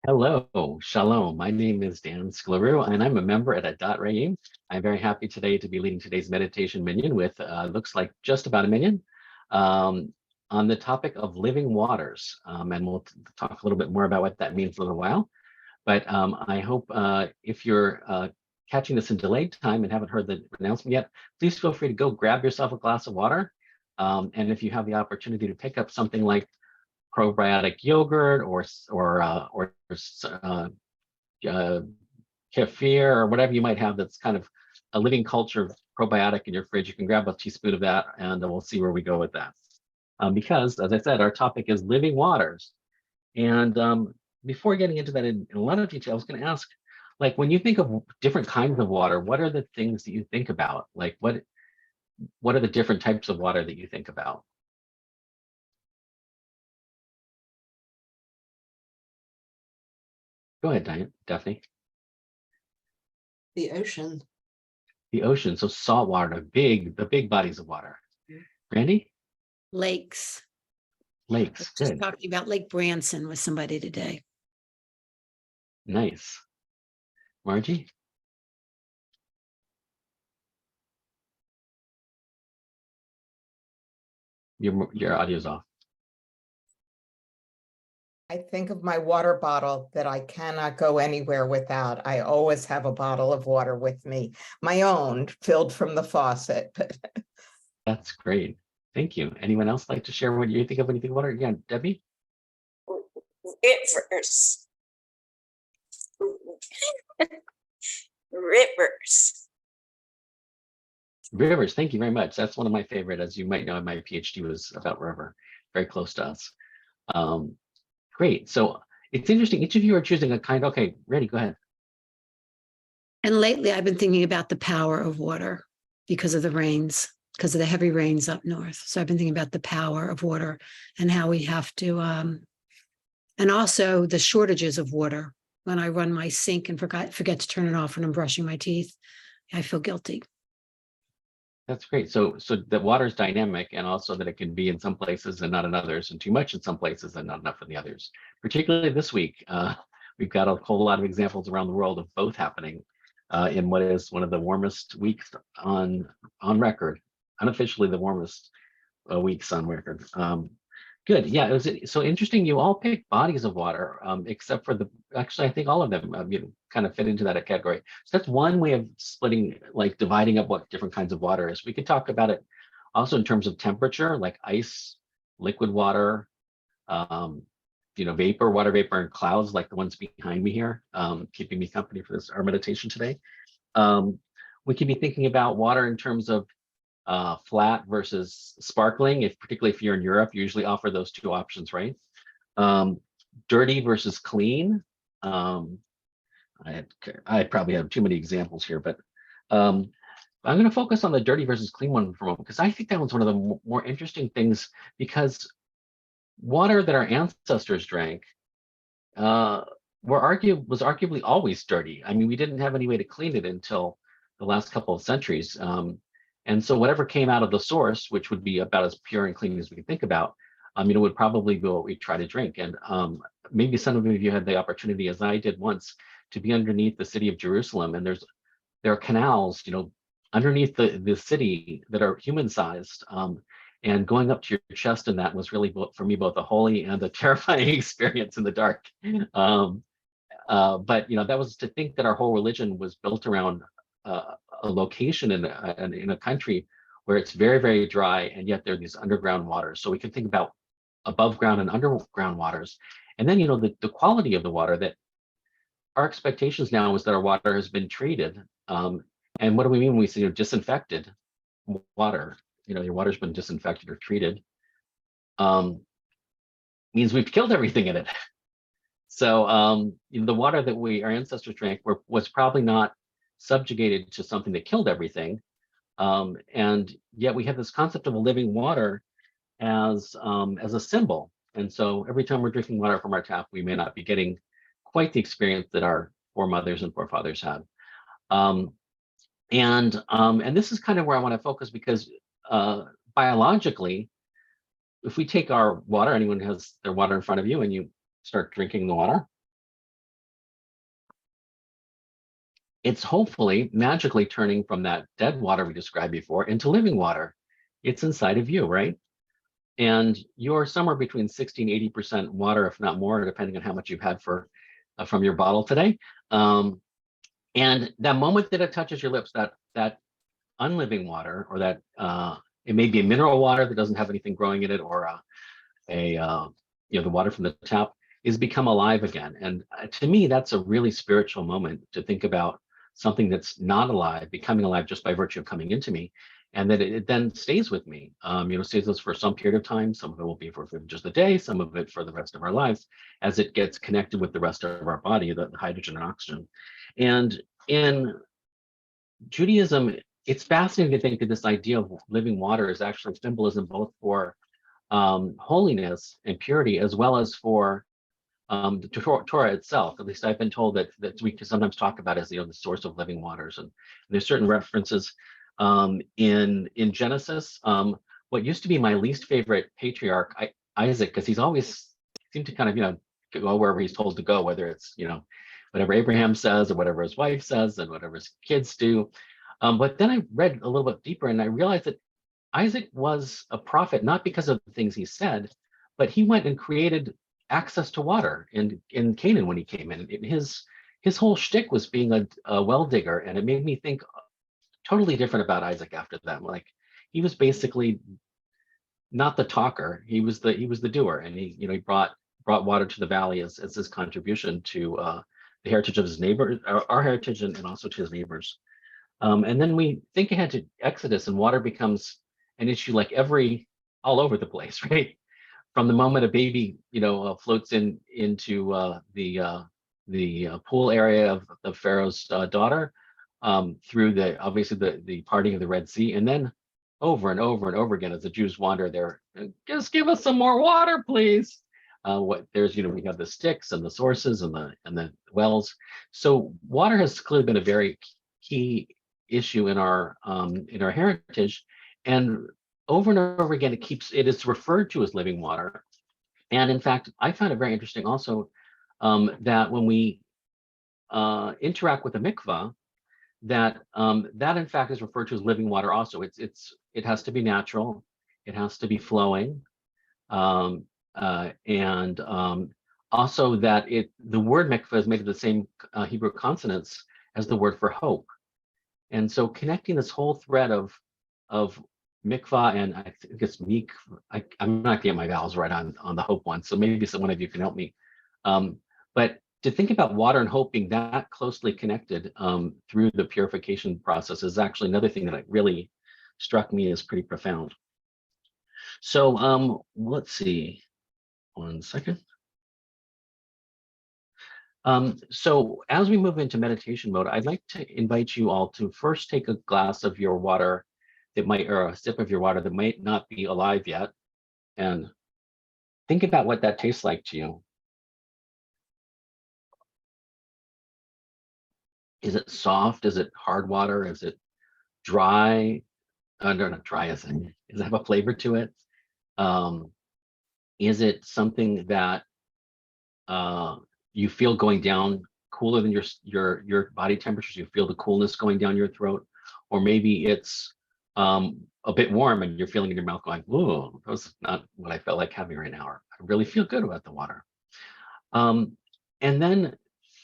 Hello, shalom. My name is Dan Skleru, and I'm a member at Adat Re'im. I'm very happy today to be leading today's meditation minyan with looks like just about a minyan um, on the topic of living waters. And we'll talk a little bit more about what that means in a little while. But I hope if you're catching this in delayed time and haven't heard the announcement yet, please feel free to go grab yourself a glass of water. And if you have the opportunity to pick up something like probiotic yogurt or uh, kefir or whatever you might have that's kind of a living culture probiotic in your fridge. You can grab a teaspoon of that, and we'll see where we go with that. Because, as I said, our topic is living waters. And before getting into that in a lot of detail, I was going to ask, like, when you think of different kinds of water, what are the things that you think about? Like, what are the different types of water that you think about? Go ahead, Daphne. The ocean. The ocean, so salt water, the big bodies of water. Randy? Lakes. I was Lakes, just good, talking about Lake Branson with somebody today. nice. Margie? Your audio's off. I think of my water bottle that I cannot go anywhere without. I always have a bottle of water with me, my own, filled from the faucet. That's great. Thank you. Anyone else like to share what you think of when you think of water? Yeah, Debbie? Rivers. Rivers. Rivers, thank you very much. That's one of my favorite. As you might know, my PhD was about river, very close to us. Um, Great. So it's interesting. Each of you are choosing a kind. Okay, ready, go ahead. And lately, I've been thinking about the power of water because of the rains, because of the heavy rains up north. So I've been thinking about the power of water and how we have to, and also the shortages of water. When I run my sink and forget to turn it off when I'm brushing my teeth, I feel guilty. That's great. So the water is dynamic, and also that it can be in some places and not in others, and too much in some places and not enough in the others. Particularly this week, we've got a whole lot of examples around the world of both happening in what is one of the warmest weeks on record, unofficially the warmest weeks on record. Good. Yeah, it was so interesting. You all picked bodies of water, except for actually, I think all of them kind of fit into that category. So that's one way of splitting, like dividing up what different kinds of water is. We could talk about it also in terms of temperature, like ice, liquid water, um, vapor, water vapor, and clouds, like the ones behind me here, keeping me company for our meditation today. Um, we could be thinking about water in terms of flat versus sparkling. Particularly if you're in Europe, you usually offer those two options, right? Um, Dirty versus clean. Um, I probably have too many examples here, but um, I'm going to focus on the dirty versus clean one for a moment, because I think that one's one of the more interesting things, because water that our ancestors drank uh, was arguably always dirty. I mean, we didn't have any way to clean it until the last couple of centuries. And so whatever came out of the source, which would be about as pure and clean as we can think about, it would probably be what we try to drink. And maybe some of you had the opportunity, as I did once, to be underneath the city of Jerusalem. And there are canals, underneath the city that are human-sized. And going up to your chest in that was really, for me, both a holy and a terrifying experience in the dark. Um, but that was to think that our whole religion was built around a location in a country where it's very, very dry, and yet there are these underground waters. So we can think about above ground and underground waters. And then, the quality of the water, that our expectations now is that our water has been treated. And what do we mean when we say disinfected water? Your water's been disinfected or treated. Means we've killed everything in it. So the water that our ancestors drank was probably not subjugated to something that killed everything. And yet we have this concept of a living water as a symbol. And so every time we're drinking water from our tap, we may not be getting quite the experience that our foremothers and forefathers had. And this is kind of where I want to focus, because biologically, if we take our water, anyone has their water in front of you, and you start drinking the water, it's hopefully magically turning from that dead water we described before into living water. It's inside of you, right? And you're somewhere between 60 and 80% water, if not more, depending on how much you've had from your bottle today. And that moment that it touches your lips, that unliving water, or that it may be a mineral water that doesn't have anything growing in it, or the water from the tap, is become alive again. And to me, that's a really spiritual moment to think about something that's not alive becoming alive just by virtue of coming into me, and that it then stays with me. Stays with us for some period of time. Some of it will be for just a day, some of it for the rest of our lives, as it gets connected with the rest of our body, the hydrogen and oxygen. And in Judaism, it's fascinating to think that this idea of living water is actually symbolism both for holiness and purity, as well as for the Torah itself. At least I've been told that we can sometimes talk about as the source of living waters. And there's certain references in Genesis. What used to be my least favorite patriarch, Isaac, because he's always seemed to kind of go wherever he's told to go, whether it's whatever Abraham says or whatever his wife says and whatever his kids do. But then I read a little bit deeper and I realized that Isaac was a prophet, not because of the things he said, but he went and created access to water in Canaan when he came in. His whole shtick was being a well digger, and it made me think totally different about Isaac after that. Like, he was basically not the talker; he was the doer, and he brought water to the valley as his contribution to the heritage of his neighbor, our heritage, and also to his neighbors. And then we think ahead to Exodus, and water becomes an issue like all over the place, right? From the moment a baby, floats into the pool area of the Pharaoh's daughter, through obviously the parting of the Red Sea, and then over and over and over again as the Jews wander there, just give us some more water, please. We have the sticks and the sources and the wells. So water has clearly been a very key issue in our heritage, and over and over again it is referred to as living water. And in fact, I found it very interesting also that when we interact with a mikvah, that in fact is referred to as living water also. It has to be natural, it has to be flowing, and also that the word mikvah is made of the same Hebrew consonants as the word for hope. And so connecting this whole thread of mikvah, and I think it's meek. I'm not getting my vowels right on the hope one, so maybe one of you can help me. But to think about water and hope being that closely connected through the purification process is actually another thing that really struck me as pretty profound. So let's see, 1 second. So as we move into meditation mode, I'd like to invite you all to first take a glass of your water or a sip of your water that might not be alive yet, and think about what that tastes like to you. Is it soft? Is it hard water? Is it dry? No, not dry. Does it have a flavor to it? Is it something that you feel going down cooler than your body temperatures? You feel the coolness going down your throat, or maybe it's a bit warm and you're feeling in your mouth going, "Ooh, that's not what I felt like having right now." Or, I really feel good about the water. And then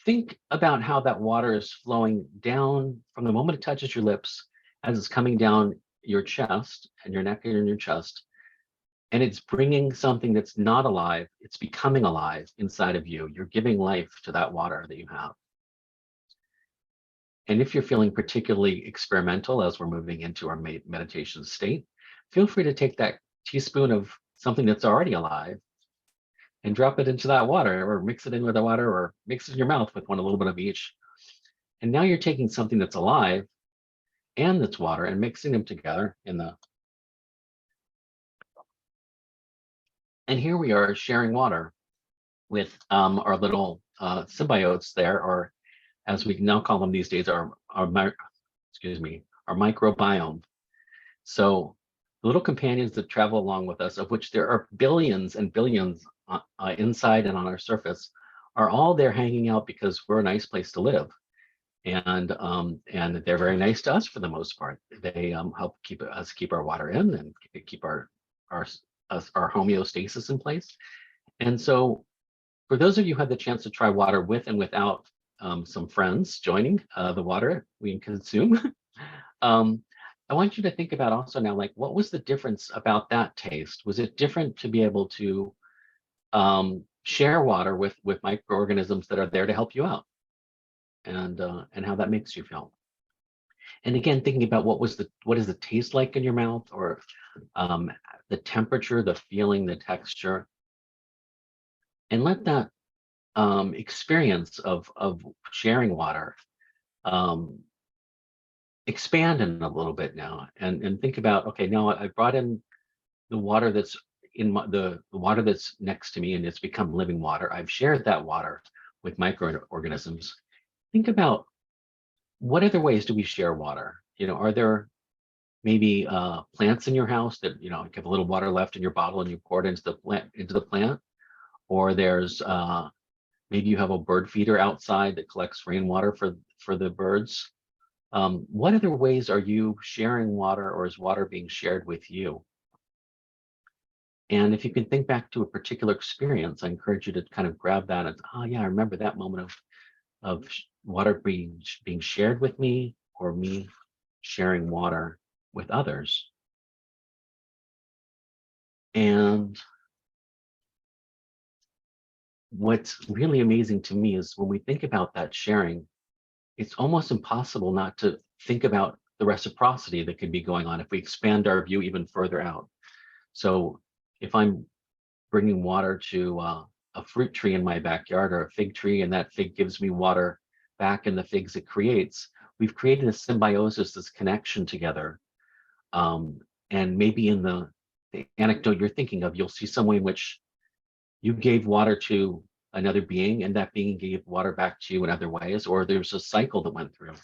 think about how that water is flowing down from the moment it touches your lips, as it's coming down your chest and your neck and your chest, and it's bringing something that's not alive. It's becoming alive inside of you. You're giving life to that water that you have. And if you're feeling particularly experimental as we're moving into our meditation state, feel free to take that teaspoon of something that's already alive and drop it into that water, or mix it in with the water, or mix it in your mouth with a little bit of each. And now you're taking something that's alive and that's water and mixing them together and here we are sharing water with our little symbiotes there, or as we now call them these days, our microbiome. So the little companions that travel along with us, of which there are billions and billions inside and on our surface, are all there hanging out because we're a nice place to live. and they're very nice to us for the most part. They help keep our water in and keep our our homeostasis in place. And so, for those of you who had the chance to try water with and without some friends joining the water we consume, I want you to think about also now, like, what was the difference about that taste? Was it different to be able to share water with microorganisms that are there to help you out, and how that makes you feel? And again, thinking about what does the taste like in your mouth, or the temperature, the feeling, the texture, and let that experience of sharing water um, expand in a little bit now, and think about, okay, now I brought in the water that's in the water that's next to me, and it's become living water. I've shared that water with microorganisms. Think about, what other ways do we share water? Are there maybe plants in your house that, you have a little water left in your bottle and you pour it into the plant? Or there's maybe you have a bird feeder outside that collects rainwater for the birds. What other ways are you sharing water, or is water being shared with you? And if you can think back to a particular experience, I encourage you to kind of grab that and, oh yeah, I remember that moment of water being shared with me, or me sharing water with others. And what's really amazing to me is when we think about that sharing, it's almost impossible not to think about the reciprocity that could be going on if we expand our view even further out. So if I'm bringing water to a fruit tree in my backyard, or a fig tree, and that fig gives me water back in the figs it creates, we've created a symbiosis, this connection together. And maybe in the anecdote you're thinking of, you'll see some way in which you gave water to another being, and that being gave water back to you in other ways, or there's a cycle that went through.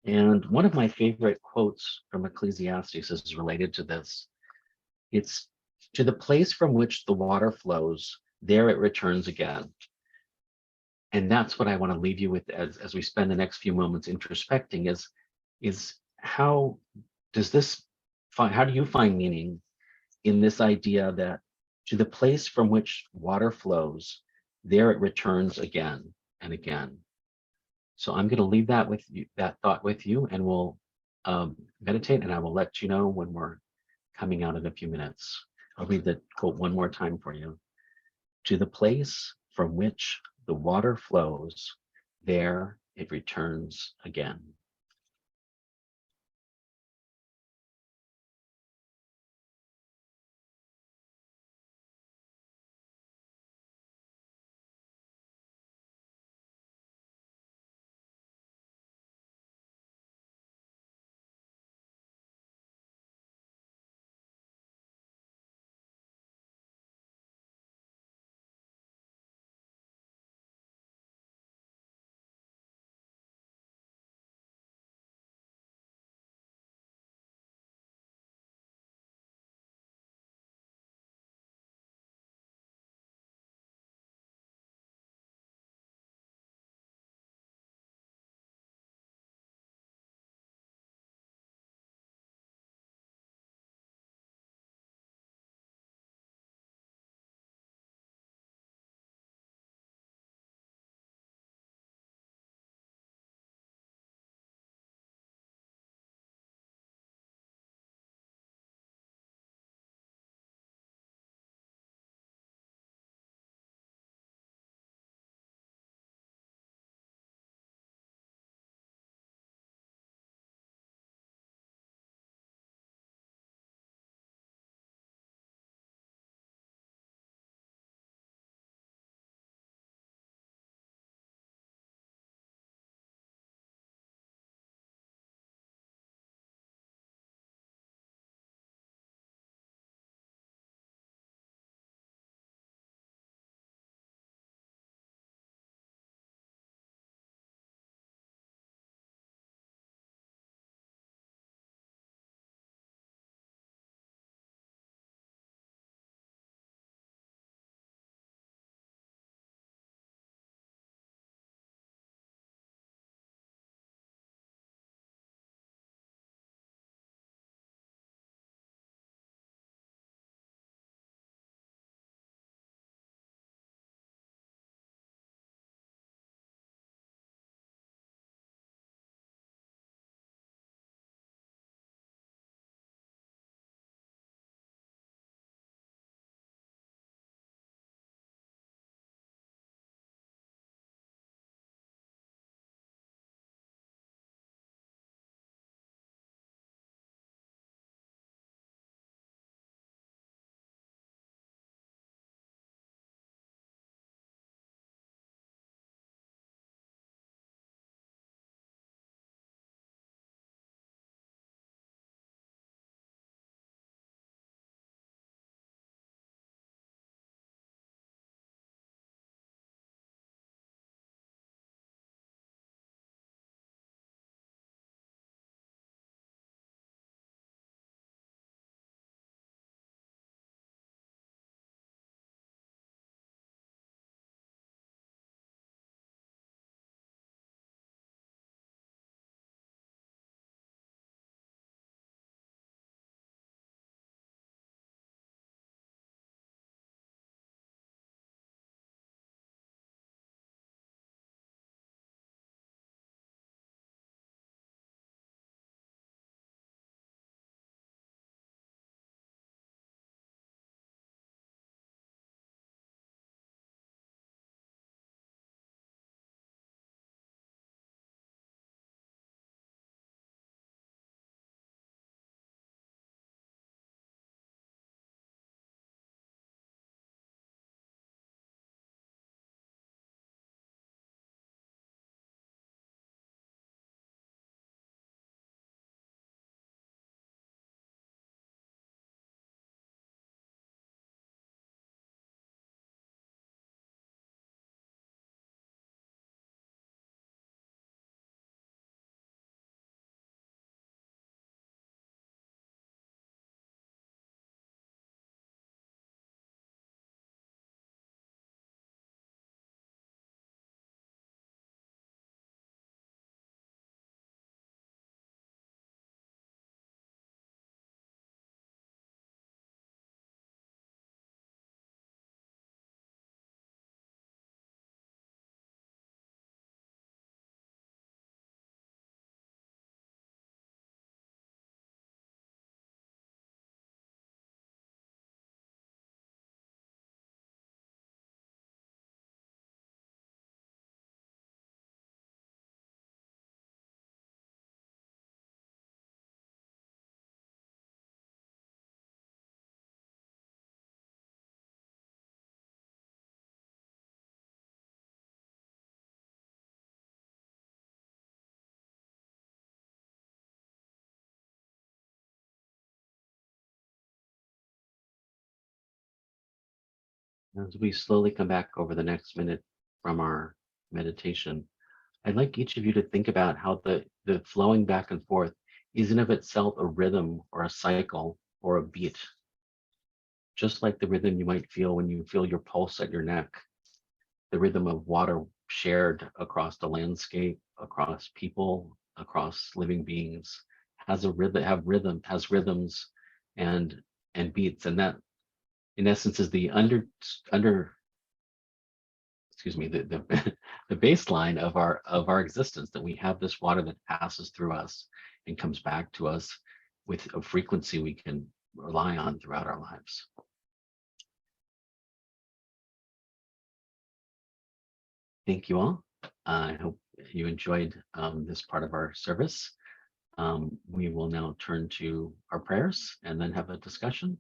And one of my favorite quotes from Ecclesiastes is related to this. It's, to the place from which the water flows, there it returns again. And that's what I want to leave you with as we spend the next few moments introspecting, is how how do you find meaning in this idea that, to the place from which water flows, there it returns again and again. So I'm going to leave that thought with you, and we'll meditate, and I will let you know when we're coming out in a few minutes. I'll read the quote one more time for you. To the place from which the water flows, there it returns again. As we slowly come back over the next minute from our meditation, I'd like each of you to think about how the flowing back and forth is in of itself a rhythm or a cycle or a beat. Just like the rhythm you might feel when you feel your pulse at your neck, the rhythm of water shared across the landscape, across people, across living beings, has a rhythm, has rhythms and beats. And that in essence is the excuse me, the the baseline of our existence, that we have this water that passes through us and comes back to us with a frequency we can rely on throughout our lives. Thank you all. I hope you enjoyed this part of our service. We will now turn to our prayers and then have a discussion.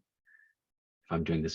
If I'm doing this